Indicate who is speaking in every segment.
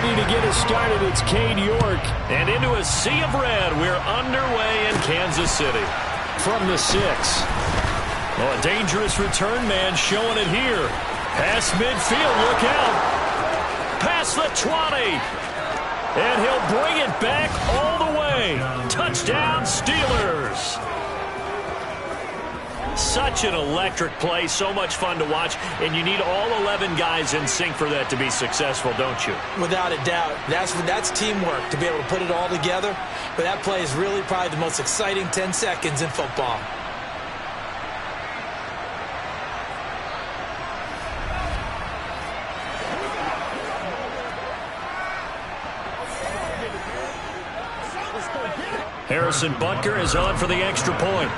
Speaker 1: ready to get us started. It's Cade York.
Speaker 2: And into a sea of red, we're underway in Kansas City.
Speaker 1: From the 6.
Speaker 2: Well, a dangerous return man showing it here. Past midfield, look out. Past the 20. And he'll bring it back all the way. Touchdown, Steelers. Such an electric play, so much fun to watch, and you need all 11 guys in sync for that to be successful, don't you?
Speaker 3: Without a doubt. That's teamwork, to be able to put it all together. But that play is really probably the most exciting 10 seconds in football.
Speaker 2: Harrison Butker is on for the extra point.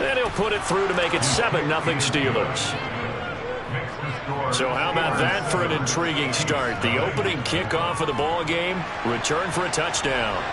Speaker 2: And he'll put it through to make it 7-0 Steelers. So how about that for an intriguing start? The opening kickoff of the ball game, return for a touchdown.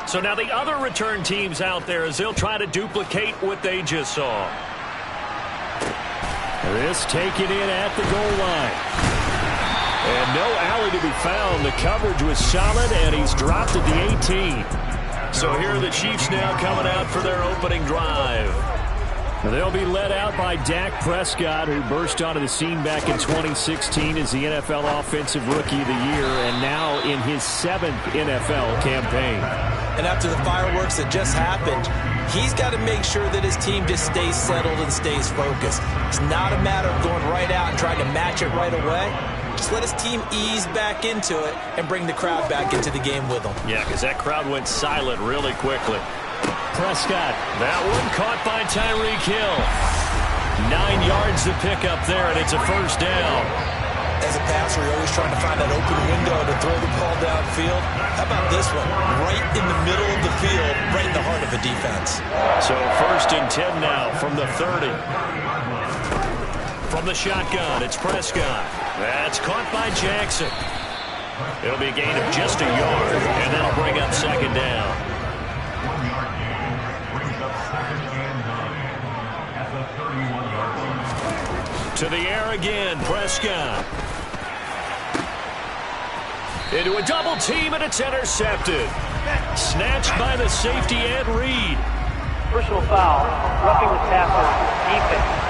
Speaker 2: So now the other return teams out there as they'll try to duplicate what they just saw.
Speaker 1: This taken in at the goal line. And no alley to be found. The coverage was solid, and he's dropped at the 18.
Speaker 2: So here are the Chiefs now coming out for their opening drive.
Speaker 1: They'll be led out by Dak Prescott, who burst onto the scene back in 2016 as the NFL Offensive Rookie of the Year, and now in his 7th NFL campaign.
Speaker 3: And after the fireworks that just happened, he's got to make sure that his team just stays settled and stays focused. It's not a matter of going right out and trying to match it right away. Just let his team ease back into it and bring the crowd back into the game with them.
Speaker 2: Yeah, because that crowd went silent really quickly.
Speaker 1: Prescott.
Speaker 2: That one caught by Tyreek Hill. 9 yards to pick up there, and it's a first down.
Speaker 3: As a passer, you're always trying to find that open window to throw the ball downfield. How about this one? Right in the middle of the field, right in the heart of a defense.
Speaker 2: So 1st and 10 now from the 30. From the shotgun, it's Prescott. That's caught by Jackson. It'll be a gain of just a yard, and that'll bring up 2nd down. To the air again, Prescott. Into a double team, and it's intercepted. Snatched by the safety, Ed Reed.
Speaker 4: Personal foul, roughing the passer, defense.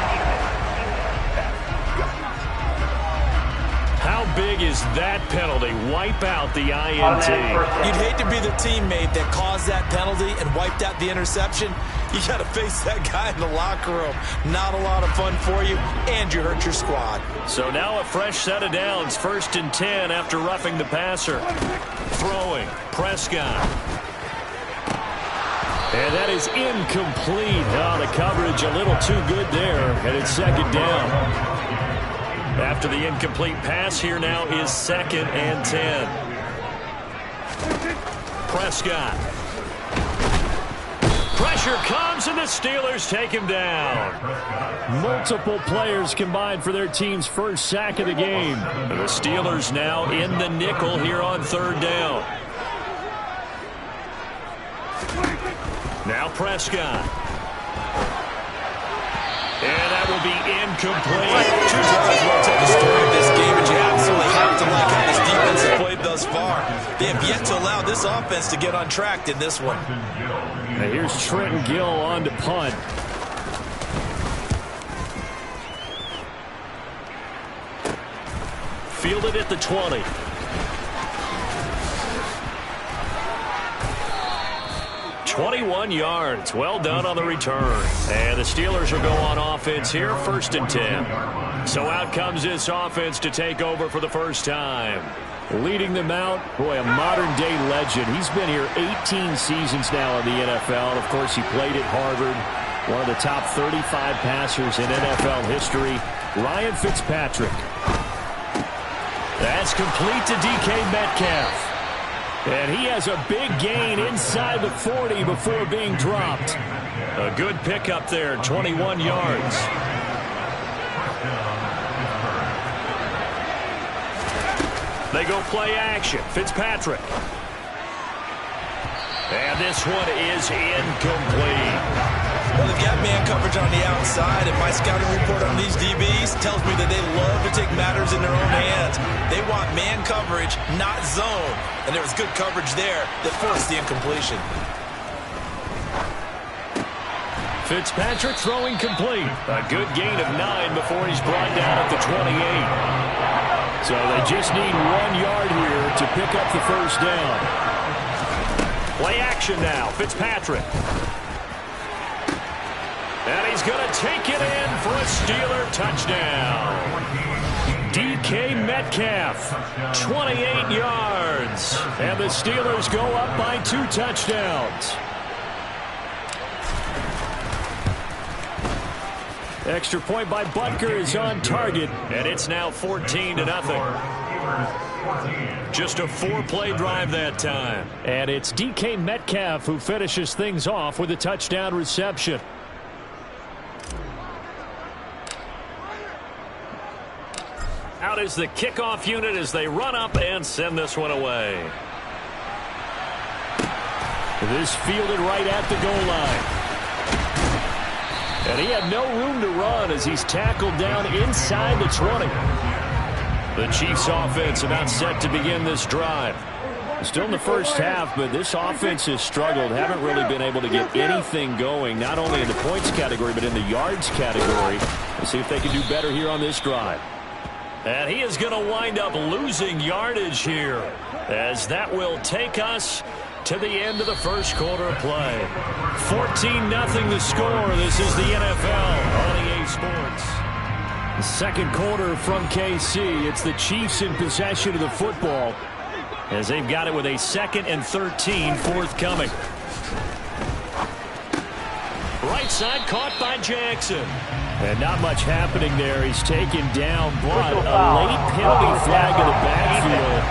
Speaker 2: How big is that penalty? Wipe out the INT.
Speaker 3: You'd hate to be the teammate that caused that penalty and wiped out the interception. You got to face that guy in the locker room. Not a lot of fun for you, and you hurt your squad.
Speaker 2: So now a fresh set of downs. 1st and 10 after roughing the passer. Throwing, Prescott.
Speaker 1: And that is incomplete. Oh, the coverage a little too good there, and it's 2nd down.
Speaker 2: After the incomplete pass, here now is 2nd and 10. Prescott. Pressure comes, and the Steelers take him down.
Speaker 1: Multiple players combined for their team's first sack of the game.
Speaker 2: The Steelers now in the nickel here on 3rd down. Now Prescott. And that will be incomplete.
Speaker 3: Two times we'll tell the story of this game, but you absolutely have to like how this defense has played thus far. They have yet to allow this offense to get on track in this one.
Speaker 1: Now here's Trenton Gill on to punt.
Speaker 2: Fielded at the 20. .21 yards. Well done on the return. And the Steelers will go on offense here, 1st and 10. So out comes this offense to take over for the first time.
Speaker 1: Leading them out, boy, a modern-day legend. He's been here 18 seasons now in the NFL. Of course, he played at Harvard. One of the top 35 passers in NFL history, Ryan Fitzpatrick.
Speaker 2: That's complete to DK Metcalf.
Speaker 1: And he has a big gain inside the 40 before being dropped.
Speaker 2: A good pickup there, 21 yards. They go play action. Fitzpatrick. And this one is incomplete.
Speaker 3: Well, they've got man coverage on the outside, and my scouting report on these DBs tells me that they love to take matters in their own hands. They want man coverage, not zone. And there was good coverage there that forced the incompletion.
Speaker 2: Fitzpatrick throwing complete. A good gain of 9 before he's brought down at the 28.
Speaker 1: So they just need 1 yard here to pick up the first down.
Speaker 2: Play action now. Fitzpatrick. And he's going to take it in for a Steeler touchdown. DK Metcalf, 28 yards. And the Steelers go up by 2 touchdowns.
Speaker 1: Extra point by Butker is on target.
Speaker 2: And it's now 14-0. Just a 4-play drive that time.
Speaker 1: And it's DK Metcalf who finishes things off with a touchdown reception.
Speaker 2: Out is the kickoff unit as they run up and send this one away.
Speaker 1: This fielded right at the goal line. And he had no room to run as he's tackled down inside the 20.
Speaker 2: The Chiefs offense about set to begin this drive.
Speaker 1: Still in the first half, but this offense has struggled. Haven't really been able to get anything going, not only in the points category, but in the yards category. Let's see if they can do better here on this drive.
Speaker 2: And he is going to wind up losing yardage here, as that will take us to the end of the first quarter of play. 14-0 the score. This is the NFL on EA Sports.
Speaker 1: Second quarter from KC. It's the Chiefs in possession of the football,
Speaker 2: as they've got it with a 2nd and 13 forthcoming. Right side caught by Jackson.
Speaker 1: And not much happening there. He's taken down, but a late penalty flag in the backfield.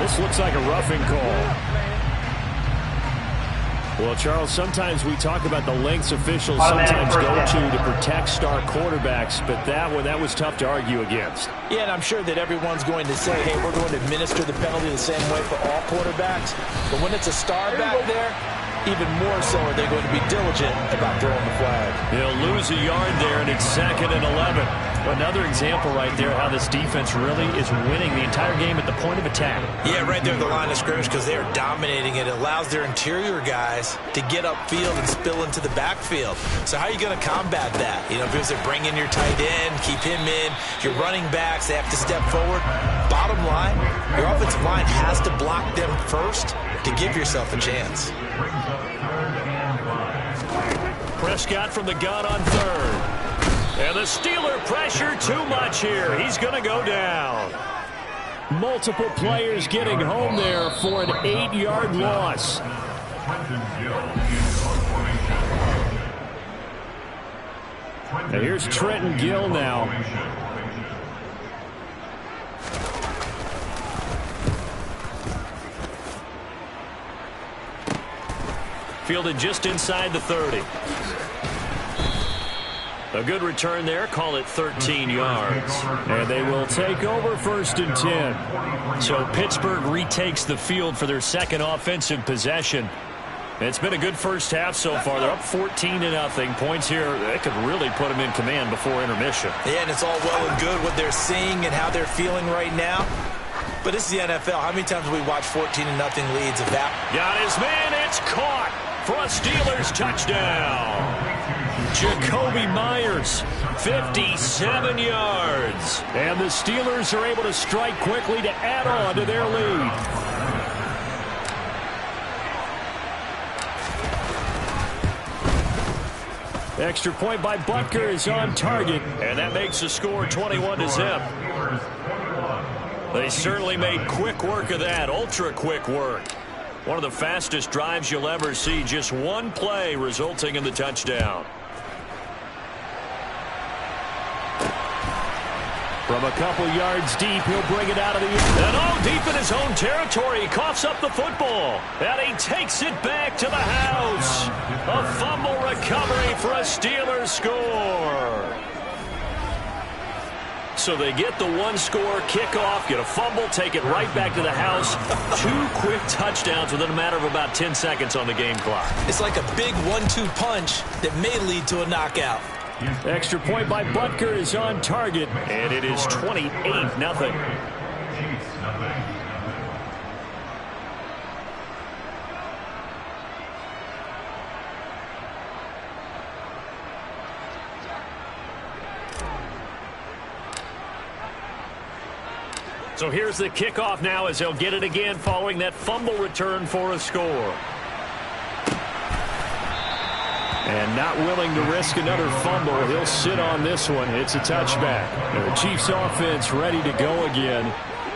Speaker 1: This looks like a roughing call. Well, Charles, sometimes we talk about the lengths officials sometimes go to protect star quarterbacks, but that was tough to argue against.
Speaker 3: Yeah, and I'm sure that everyone's going to say, hey, we're going to administer the penalty the same way for all quarterbacks. But when it's a star back there, even more so are they going to be diligent about throwing the flag.
Speaker 2: They'll lose a yard there, and it's 2nd and 11.
Speaker 1: Another example right there how this defense really is winning the entire game at the point of attack.
Speaker 3: Yeah, right there at the line of scrimmage, because they are dominating it. It allows their interior guys to get upfield and spill into the backfield. So how are you going to combat that? You know, because they bring in your tight end, keep him in. Your running backs, they have to step forward. Bottom line, your offensive line has to block them first to give yourself a chance.
Speaker 2: Prescott from the gun on 3rd. And the Steeler pressure too much here. He's going to go down.
Speaker 1: Multiple players getting home there for an 8-yard loss. And here's Trenton Gill now.
Speaker 2: Fielded just inside the 30. A good return there. Call it 13 yards.
Speaker 1: And they will take over 1st and 10.
Speaker 2: So Pittsburgh retakes the field for their second offensive possession. It's been a good first half so far. They're up 14-0. Points here, they could really put them in command before intermission.
Speaker 3: Yeah, and it's all well and good what they're seeing and how they're feeling right now. But this is the NFL. How many times have we watched 14-0 leads of that?
Speaker 2: Got his man. It's caught for a Steelers touchdown. Jacoby Myers, 57 yards.
Speaker 1: And the Steelers are able to strike quickly to add on to their lead. Extra point by Butker is on target.
Speaker 2: And that makes the score 21-0. They certainly made quick work of that, ultra quick work. One of the fastest drives you'll ever see. Just one play resulting in the touchdown.
Speaker 1: From a couple yards deep, he'll bring it out of the end.
Speaker 2: And all deep in his own territory, he coughs up the football. And he takes it back to the house. A fumble recovery for a Steelers score. So they get the one-score kickoff, get a fumble, take it right back to the house. 2 quick touchdowns within a matter of about 10 seconds on the game clock.
Speaker 3: It's like a big 1-2 punch that may lead to a knockout.
Speaker 1: Extra point by Butker is on target.
Speaker 2: And it is 28-0. So here's the kickoff now as they'll get it again following that fumble return for a score.
Speaker 1: And not willing to risk another fumble. He'll sit on this one. It's a touchback. And the Chiefs offense ready to go again.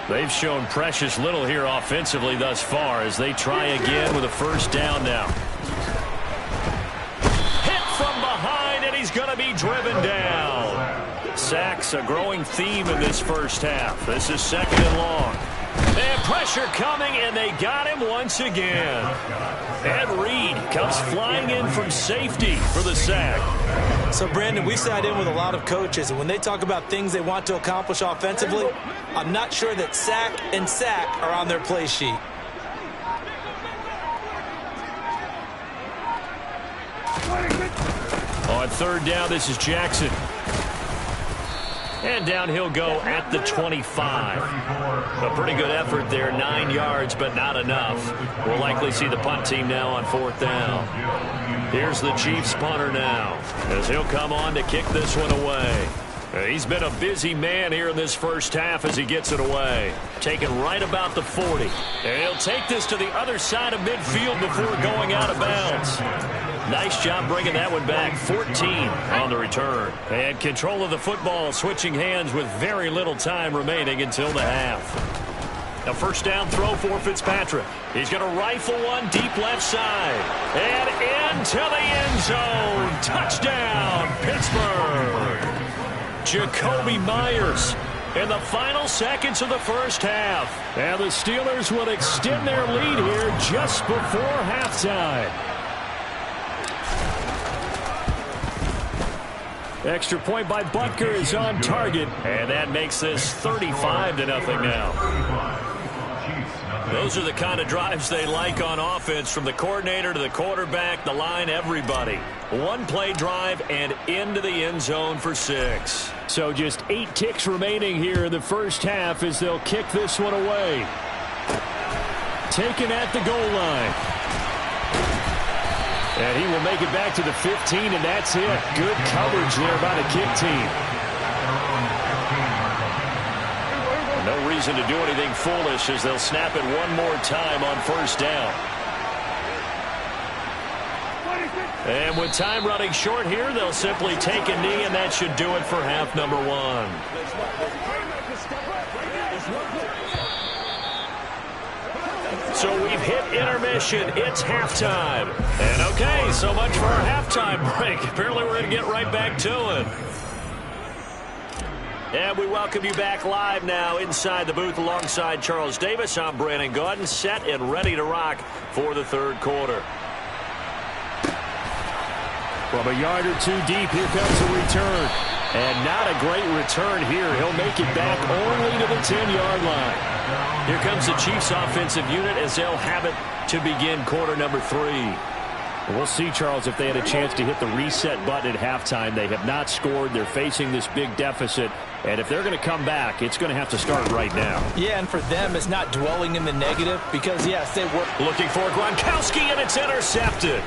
Speaker 2: They've shown precious little here offensively thus far as they try again with a first down now. Hit from behind, and he's going to be driven down. Sacks a growing theme in this first half. This is 2nd and long. And pressure coming, and they got him once again. Ed Reed comes flying in from safety for the sack.
Speaker 3: So, Brandon, we've sat in with a lot of coaches, and when they talk about things they want to accomplish offensively, I'm not sure that sack and sack are on their play sheet.
Speaker 2: On 3rd down, this is Jackson. And down he'll go at the 25. A pretty good effort there, 9 yards, but not enough. We'll likely see the punt team now on 4th down. Here's the Chiefs punter now, as he'll come on to kick this one away. He's been a busy man here in this first half as he gets it away. Taken right about the 40. And he'll take this to the other side of midfield before going out of bounds. Nice job bringing that one back. 14 on the return. And control of the football switching hands with very little time remaining until the half. A first down throw for Fitzpatrick. He's going to rifle one deep left side. And into the end zone. Touchdown, Pittsburgh. Jacoby Myers in the final seconds of the first half.
Speaker 1: And the Steelers will extend their lead here just before halftime. Extra point by Butker is on target.
Speaker 2: And that makes this 35-0 now. Those are the kind of drives they like on offense, from the coordinator to the quarterback, the line, everybody. One play drive and into the end zone for 6.
Speaker 1: So just 8 ticks remaining here in the first half as they'll kick this one away. Taken at the goal line. And he will make it back to the 15, and that's it. Good coverage there by the kick team.
Speaker 2: No reason to do anything foolish as they'll snap it one more time on first down. And with time running short here, they'll simply take a knee, and that should do it for half number 1. So we've hit intermission. It's halftime. And okay, so much for our halftime break. Apparently we're going to get right back to it. And we welcome you back live now inside the booth alongside Charles Davis. I'm Brandon Gaudin, set and ready to rock for the 3rd quarter.
Speaker 1: From a yard or 2 deep, here comes a return. And not a great return here. He'll make it back only to the 10-yard line.
Speaker 2: Here comes the Chiefs offensive unit as they'll have it to begin quarter number 3.
Speaker 1: We'll see, Charles, if they had a chance to hit the reset button at halftime. They have not scored. They're facing this big deficit. And if they're going to come back, it's going to have to start right now.
Speaker 3: Yeah, and for them, it's not dwelling in the negative because, yes, they were
Speaker 2: looking for Gronkowski, and it's intercepted.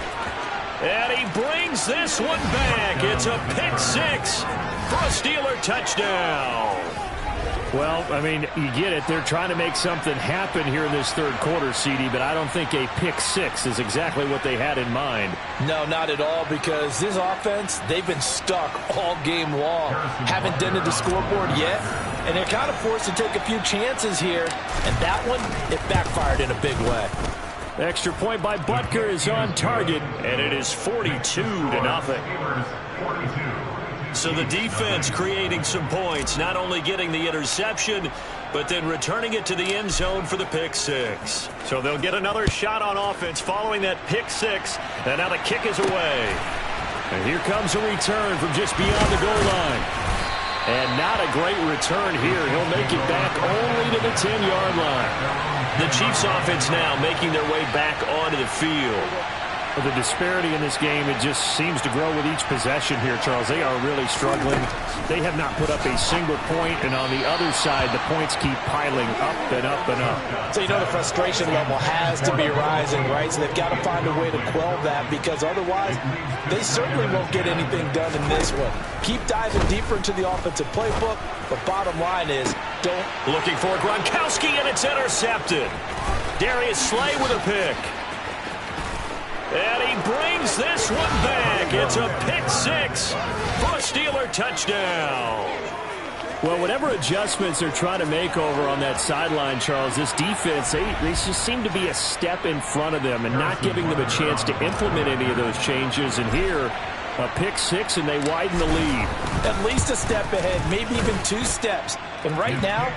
Speaker 2: And he brings this one back. It's a pick 6 for a Steeler touchdown.
Speaker 1: Well, I mean, you get it. They're trying to make something happen here in this 3rd quarter, CD, but I don't think a pick 6 is exactly what they had in mind.
Speaker 3: No, not at all, because this offense, they've been stuck all game long. Haven't dented the scoreboard yet, and they're kind of forced to take a few chances here. And that one, it backfired in a big way.
Speaker 1: Extra point by Butker is on target,
Speaker 2: and it is 42-0. So the defense creating some points, not only getting the interception, but then returning it to the end zone for the pick six.
Speaker 1: So they'll get another shot on offense following that pick six. And now the kick is away. And here comes a return from just beyond the goal line. And not a great return here. He'll make it back only to the 10-yard line.
Speaker 2: The Chiefs offense now making their way back onto the field.
Speaker 1: The disparity in this game, it just seems to grow with each possession here, Charles. They are really struggling. They have not put up a single point, and on the other side, the points keep piling up and up and up.
Speaker 3: So you know the frustration level has to be rising, right? So they've got to find a way to quell that, because otherwise they certainly won't get anything done in this one. Keep diving deeper into the offensive playbook, but bottom line is don't.
Speaker 2: Looking for Gronkowski, and it's intercepted. Darius Slay with a pick. And he brings this one back. It's a pick six for a Steeler touchdown.
Speaker 1: Well, whatever adjustments they're trying to make over on that sideline, Charles, this defense, they just seem to be a step in front of them and not giving them a chance to implement any of those changes. And here, a pick six, and they widen the lead.
Speaker 3: At least a step ahead, maybe even 2 steps. And right now,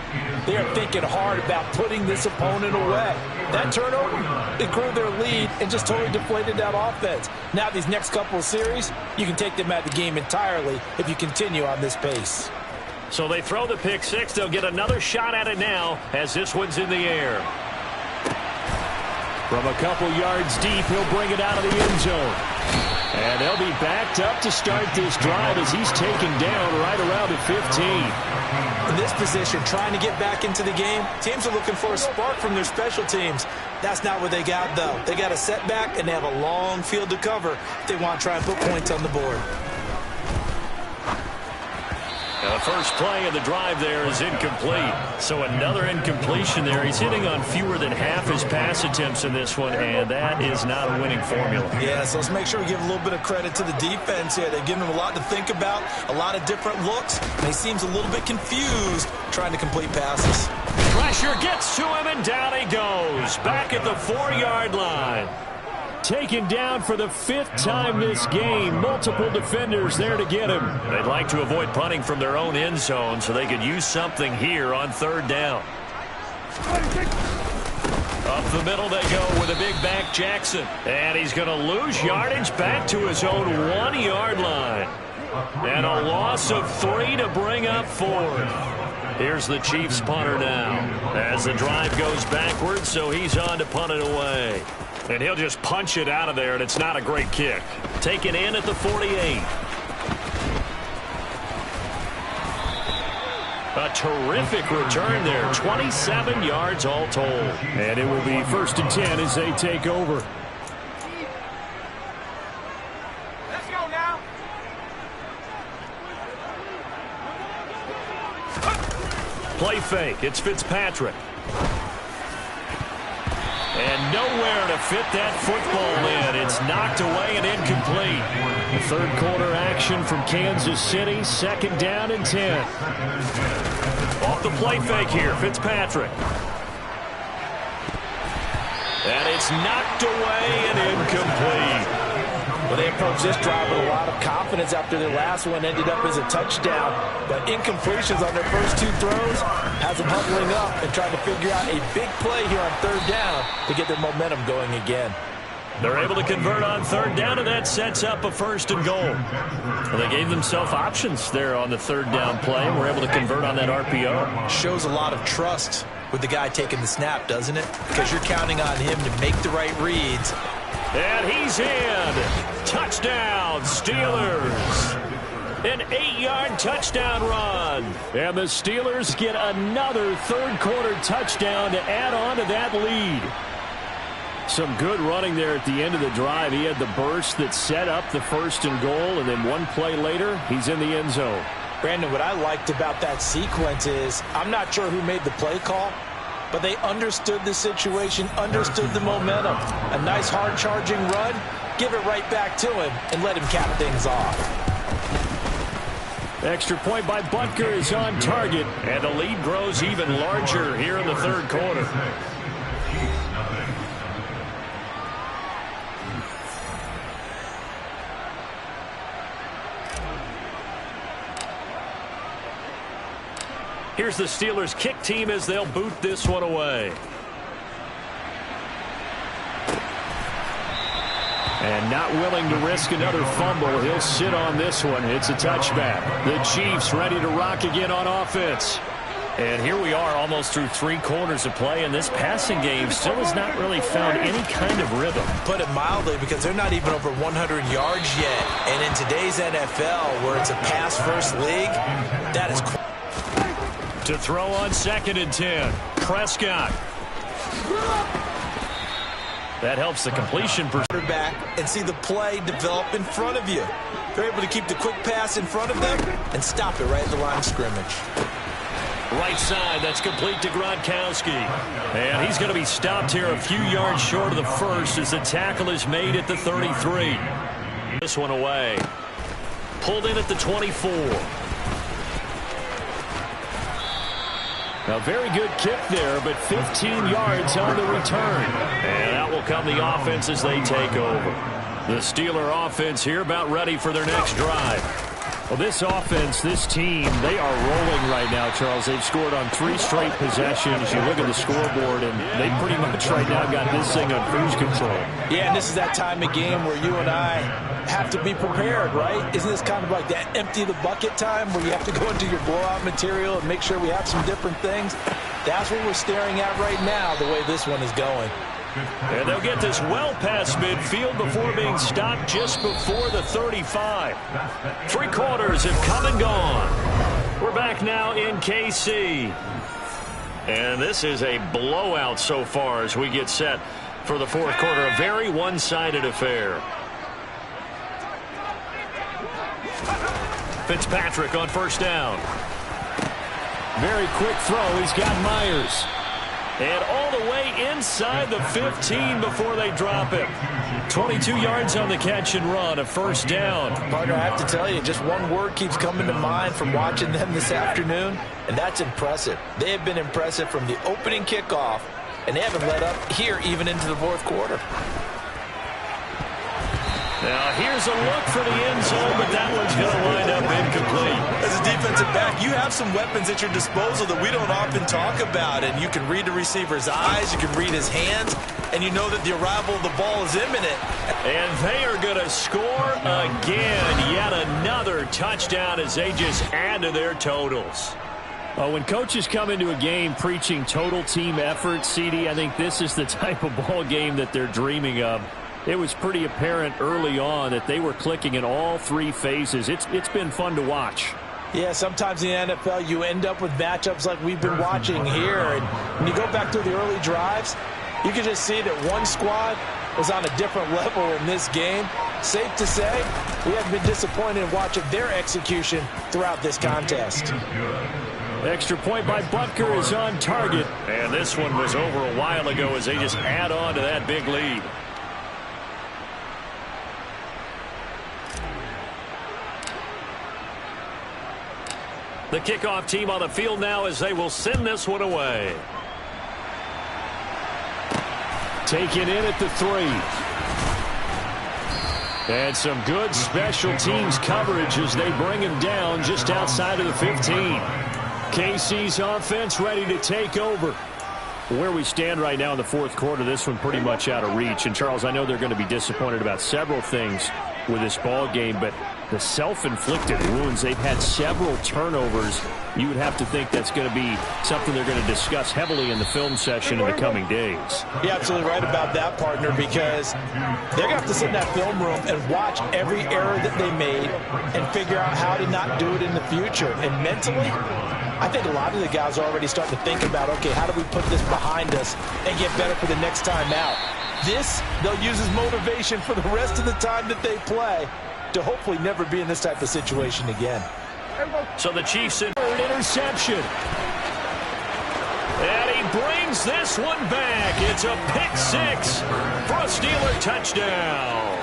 Speaker 3: they are thinking hard about putting this opponent away. That turnover, it grew their lead and just totally deflated that offense. Now these next couple of series, you can take them out of the game entirely if you continue on this pace.
Speaker 2: So they throw the pick six. They'll get another shot at it now as this one's in the air.
Speaker 1: From a couple yards deep, he'll bring it out of the end zone. And they'll be backed up to start this drive as he's taken down right around the 15.
Speaker 3: In this position, trying to get back into the game, teams are looking for a spark from their special teams. That's not what they got, though. They got a setback, and they have a long field to cover if they want to try and put points on the board.
Speaker 2: The first play of the drive there is incomplete. So another incompletion there. He's hitting on fewer than half his pass attempts in this one, and that is not a winning formula.
Speaker 3: Yeah, so let's make sure we give a little bit of credit to the defense here. They've given him a lot to think about, a lot of different looks, and he seems a little bit confused trying to complete passes.
Speaker 2: Pressure gets to him, and down he goes. Back at the 4-yard line.
Speaker 1: Taken down for the 5th time this game. Multiple defenders there to get him.
Speaker 2: They'd like to avoid punting from their own end zone so they could use something here on 3rd down. Up the middle they go with a big back Jackson. And he's going to lose yardage back to his own 1-yard line. And a loss of 3 to bring up 4th. Here's the Chiefs punter now as the drive goes backwards, so he's on to punt it away. And he'll just punch it out of there, and it's not a great kick. Taken in at the 48. A terrific return there. 27 yards all told.
Speaker 1: And it will be 1st and 10 as they take over.
Speaker 4: Let's go now.
Speaker 2: Play fake. It's Fitzpatrick. And nowhere to fit that football in. It's knocked away and incomplete. The 3rd quarter action from Kansas City. 2nd down and 10. Off the play fake here, Fitzpatrick. And it's knocked away and incomplete.
Speaker 3: Well, they approached this drive with a lot of confidence after their last one ended up as a touchdown. But incompletions on their first 2 throws has them huddling up and trying to figure out a big play here on 3rd down to get their momentum going again.
Speaker 2: They're able to convert on 3rd down, and that sets up a 1st and goal. Well, they gave themselves options there on the 3rd down play, and were able to convert on that RPO.
Speaker 3: Shows a lot of trust with the guy taking the snap, doesn't it? Because you're counting on him to make the right reads.
Speaker 2: And he's in. Touchdown, Steelers. An 8-yard touchdown run.
Speaker 1: And the Steelers get another 3rd quarter touchdown to add on to that lead. Some good running there at the end of the drive. He had the burst that set up the 1st and goal, and then one play later, he's in the end zone.
Speaker 3: Brandon, what I liked about that sequence is I'm not sure who made the play call, but they understood the situation, understood the momentum. A nice hard-charging run, give it right back to him, and let him cap things off.
Speaker 1: Extra point by Butker is on target.
Speaker 2: And the lead grows even larger here in the 3rd quarter. Here's the Steelers' kick team as they'll boot this one away. And not willing to risk another fumble. He'll sit on this one. It's a touchback. The Chiefs ready to rock again on offense. And here we are almost through 3 quarters of play, and this passing game still has not really found any kind of rhythm.
Speaker 3: Put it mildly, because they're not even over 100 yards yet. And in today's NFL, where it's a pass-first league, that is...
Speaker 2: To throw on 2nd and 10. Prescott. That helps the completion percentage.
Speaker 3: Back and see the play develop in front of you. They're able to keep the quick pass in front of them and stop it right at the line of scrimmage.
Speaker 2: Right side, that's complete to Gronkowski. And he's going to be stopped here a few yards short of the first as the tackle is made at the 33. This one away. Pulled in at the 24. A very good kick there, but 15 yards on the return. And out will come the offense as they take over. The Steeler offense here about ready for their next drive. Well, this offense, this team, they are rolling right now, Charles. They've scored on 3 straight possessions. You look at the scoreboard, and they pretty much right now got this thing on cruise control.
Speaker 3: Yeah, and this is that time of game where you and I have to be prepared, right? Isn't this kind of like that empty the bucket time where you have to go into your blowout material and make sure we have some different things? That's what we're staring at right now, the way this one is going.
Speaker 2: And they'll get this well past midfield before being stopped just before the 35. 3 quarters have come and gone. We're back now in KC. And this is a blowout so far as we get set for the 4th quarter. A very one-sided affair. Fitzpatrick on 1st down.
Speaker 1: Very quick throw. He's got Myers.
Speaker 2: And all the way inside the 15 before they drop him. 22 yards on the catch and run, a 1st down.
Speaker 3: Partner, I have to tell you, just one word keeps coming to mind from watching them this afternoon, and that's impressive. They have been impressive from the opening kickoff, and they haven't let up here even into the 4th quarter.
Speaker 2: Now, here's a look for the end zone, but that one's going to wind up incomplete.
Speaker 3: As a defensive back, you have some weapons at your disposal that we don't often talk about, and you can read the receiver's eyes, you can read his hands, and you know that the arrival of the ball is imminent.
Speaker 2: And they are going to score again. Yet another touchdown as they just add to their totals.
Speaker 1: When coaches come into a game preaching total team effort, CD, I think this is the type of ball game that they're dreaming of. It was pretty apparent early on that they were clicking in all 3 phases. It's been fun to watch.
Speaker 3: Yeah, sometimes in the NFL you end up with matchups like we've been watching here. And when you go back to the early drives, you can just see that one squad was on a different level in this game. Safe to say, we haven't been disappointed in watching their execution throughout this contest.
Speaker 1: Extra point by Butker is on target.
Speaker 2: And this one was over a while ago as they just add on to that big lead. The kickoff team on the field now as they will send this one away.
Speaker 1: Taken in at the 3. And some good special teams coverage as they bring him down just outside of the 15. KC's offense ready to take over. Where we stand right now in the 4th quarter, this one pretty much out of reach. And, Charles, I know they're going to be disappointed about several things with this ball game, but the self-inflicted wounds, they've had several turnovers. You would have to think that's going to be something they're going to discuss heavily in the film session in the coming days.
Speaker 3: You're absolutely right about that, partner, because they're going to have to sit in that film room and watch every error that they made and figure out how to not do it in the future. And mentally, I think a lot of the guys are already starting to think about, okay, how do we put this behind us and get better for the next time out? This, they'll use as motivation for the rest of the time that they play to hopefully never be in this type of situation again.
Speaker 2: So the Chiefs in
Speaker 1: third interception.
Speaker 2: And he brings this one back. It's a pick 6 for a Steeler touchdown.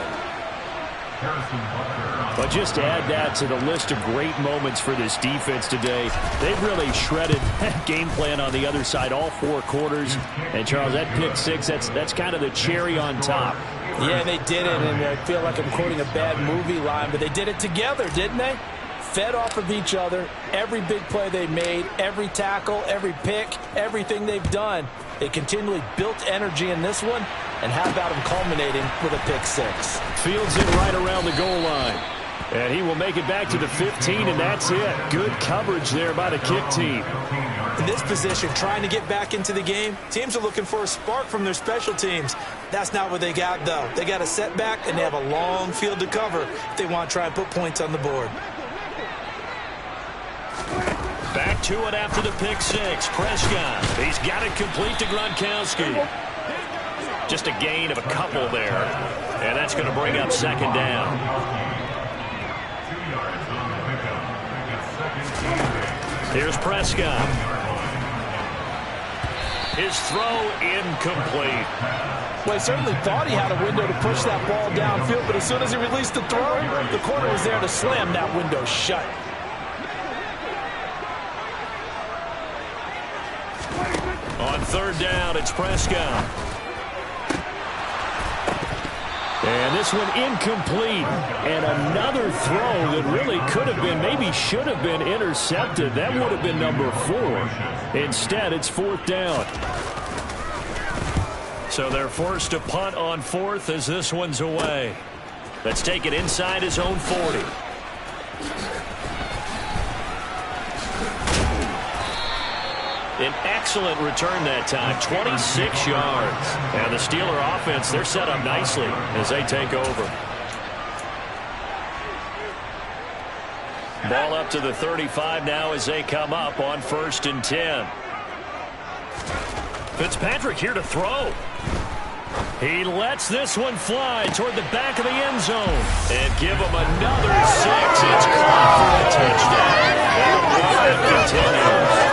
Speaker 1: But just add that to the list of great moments for this defense today. They've really shredded that game plan on the other side all 4 quarters. And, Charles, that pick 6, that's kind of the cherry on top.
Speaker 3: Yeah, they did it, and I feel like I'm quoting a bad movie line, but they did it together, didn't they? fed off of each other. Every big play they made, every tackle, every pick, everything they've done, they continually built energy in this one. And how about him culminating with a pick six?
Speaker 1: Fields it right around the goal line. And he will make it back to the 15, and that's it. Good coverage there by the kick team.
Speaker 3: In this position, trying to get back into the game, teams are looking for a spark from their special teams. That's not what they got, though. They got a setback, and they have a long field to cover if they want to try and put points on the board.
Speaker 2: Back to it after the pick six. Prescott. He's got it complete to Gronkowski. Just a gain of a couple there. And that's going to bring up second down. Here's Prescott. His throw incomplete.
Speaker 3: Well, he certainly thought he had a window to push that ball downfield, but as soon as he released the throw, the corner was there to slam that window shut.
Speaker 2: On third down, it's Prescott.
Speaker 1: And this one incomplete. And another throw that really could have been, maybe should have been intercepted. That would have been number 4. Instead, it's fourth down.
Speaker 2: So they're forced to punt on fourth as this one's away. Let's take it inside his own 40. An excellent return that time, 26 yards. And the Steeler offense, they're set up nicely as they take over. Ball up to the 35 now as they come up on 1st and 10. Fitzpatrick here to throw. He lets this one fly toward the back of the end zone. And give him another 6. It's caught for a touchdown. And the drive continues.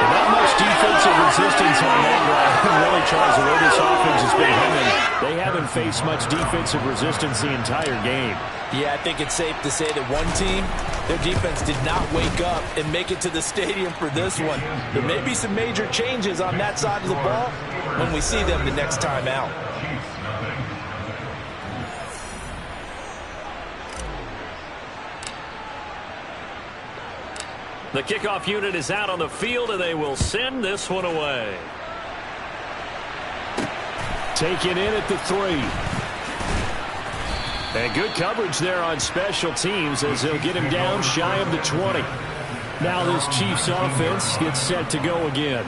Speaker 1: Not much defensive resistance on that drive. Really, Charles, the way this offense has been humming, they haven't faced much defensive resistance the entire game.
Speaker 3: Yeah, I think it's safe to say that one team, their defense did not wake up and make it to the stadium for this one. There may be some major changes on that side of the ball when we see them the next time out.
Speaker 2: The kickoff unit is out on the field, and they will send this one away.
Speaker 1: Taken in at the 3. And good coverage there on special teams as they'll get him down shy of the 20. Now this Chiefs offense gets set to go again.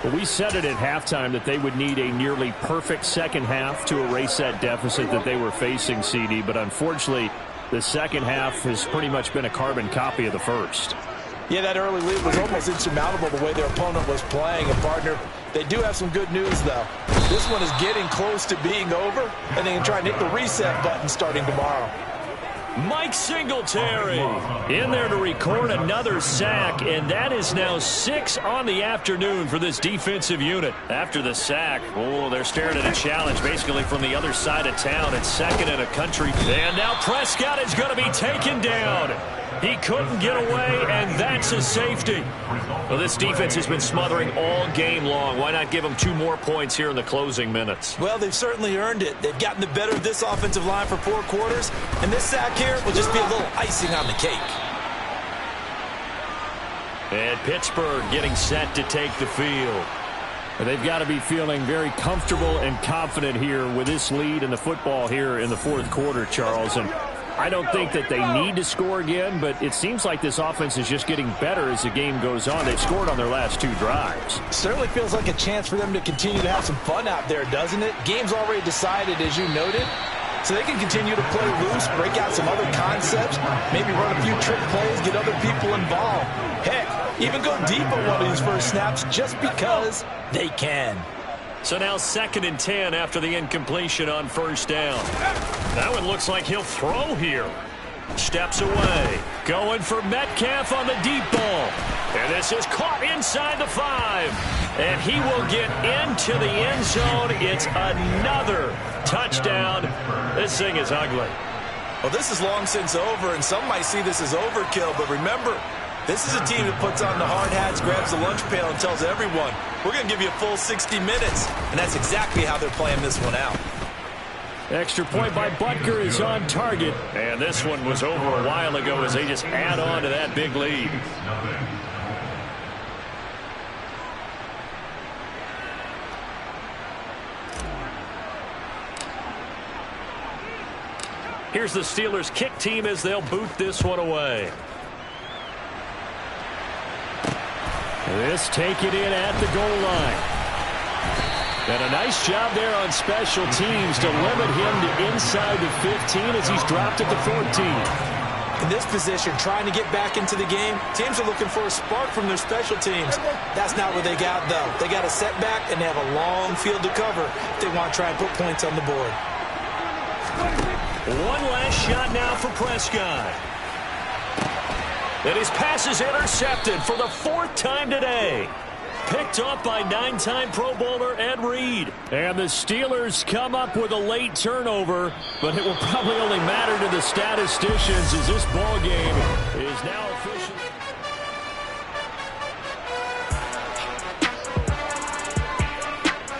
Speaker 1: Well, we said it at halftime that they would need a nearly perfect second half to erase that deficit that they were facing, CD. But unfortunately, the second half has pretty much been a carbon copy of the first.
Speaker 3: Yeah, that early lead was almost insurmountable the way their opponent was playing. And, partner, they do have some good news, though. This one is getting close to being over, and they can try and hit the reset button starting tomorrow.
Speaker 2: Mike Singletary in there to record another sack, and that is now 6 on the afternoon for this defensive unit. After the sack, oh, they're staring at a challenge basically from the other side of town. It's second in a country. And now Prescott is going to be taken down. He couldn't get away, and that's a safety. Well, this defense has been smothering all game long. Why not give them 2 more points here in the closing minutes?
Speaker 3: Well, they've certainly earned it. They've gotten the better of this offensive line for 4 quarters, and this sack here will just be a little icing on the cake.
Speaker 2: And Pittsburgh getting set to take the field.
Speaker 1: They've got to be feeling very comfortable and confident here with this lead in the football here in the 4th quarter, Charles. And I don't think that they need to score again, but it seems like this offense is just getting better as the game goes on. They've scored on their last 2 drives.
Speaker 3: Certainly feels like a chance for them to continue to have some fun out there, doesn't it? Game's already decided, as you noted, so they can continue to play loose, break out some other concepts, maybe run a few trick plays, get other people involved. Heck, even go deep on one of these first snaps just because they can.
Speaker 2: So now 2nd and 10 after the incompletion on 1st down. That one looks like he'll throw here. Steps away. Going for Metcalf on the deep ball. And this is caught inside the 5. And he will get into the end zone. It's another touchdown. This thing is ugly.
Speaker 3: Well, this is long since over, and some might see this as overkill. But remember, this is a team that puts on the hard hats, grabs the lunch pail, and tells everyone, we're going to give you a full 60 minutes. And that's exactly how they're playing this one out.
Speaker 1: Extra point by Butker is on target.
Speaker 2: And this one was over a while ago as they just add on to that big lead. Here's the Steelers' kick team as they'll boot this one away.
Speaker 1: This taken in at the goal line. And a nice job there on special teams to limit him to inside the 15 as he's dropped at the 14.
Speaker 3: In this position, trying to get back into the game, teams are looking for a spark from their special teams. That's not what they got, though. They got a setback, and they have a long field to cover if they want to try and put points on the board.
Speaker 2: One last shot now for Prescott. And his pass is intercepted for the 4th time today. Picked up by 9-time Pro Bowler Ed Reed.
Speaker 1: And the Steelers come up with a late turnover, but it will probably only matter to the statisticians as this ball game is now officially...